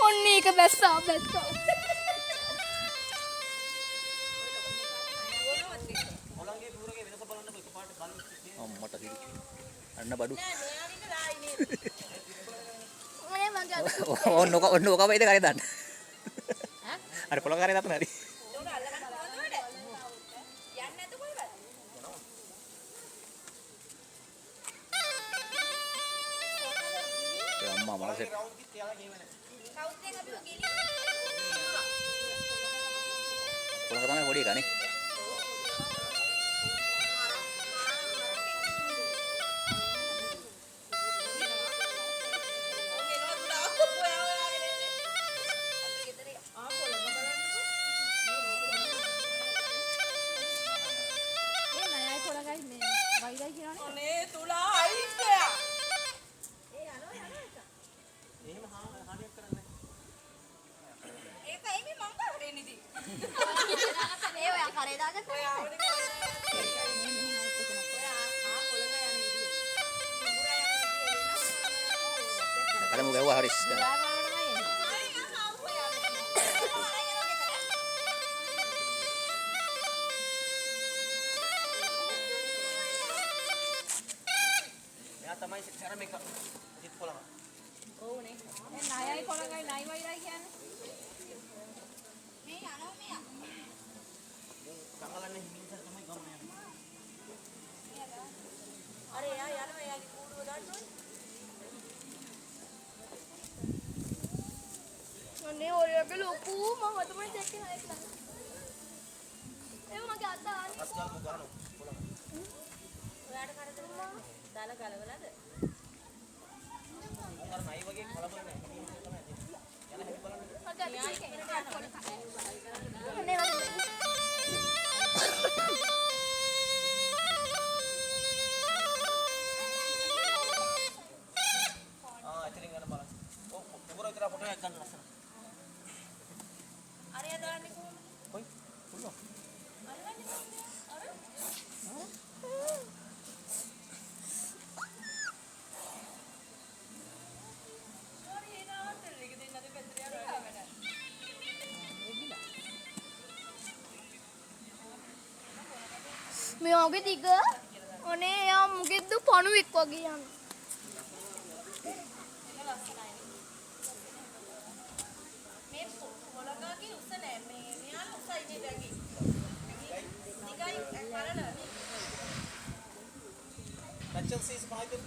ඔන්න ඒක බැස්සා බැස්සා. අම්මට කිරි. අන්න බඩු. මම මං ඔන්න ඔක වේද කරේ දාන්න. අර පොළ කරේ දාන්න හරි. අම්මා මලසෙ. පොළ තමයි පොඩි එකනේ. Kalau mau gawa haris kan. Ya tamai sekarang mereka di pulang. Oh nih. Naya pulang kali naya mai lagi kan. Nih ano Mia. Kangalan nih minsan tamai gawa ya. Are ya yano ya di kudu dan tuh. අනේ ඔයගේ ලොකු මම තමයි check කරන එක ළඟ. ඒ මගේ අත ආනේ. අස්කල් මුගානෝ පොළම. ඔයාට කරදර වුණා? දාලා ගලවලාද? අර නයි වගේ කලබල නැහැ. යන හැටි බලන්න. අනේ ඉතින් ගන්න බලන්න. ඔව් පොර විතර ෆොටෝ එකක් ගන්න ලස්සන. මේ වගේ දිග අනේ යා මුගෙද්ද පණුවෙක් වගේ යන මේ පොළගාගේ උස නෑ මේ මෙයාලා උසයි නේ දැගි දිගයි බලන්න Kacang sih sepakai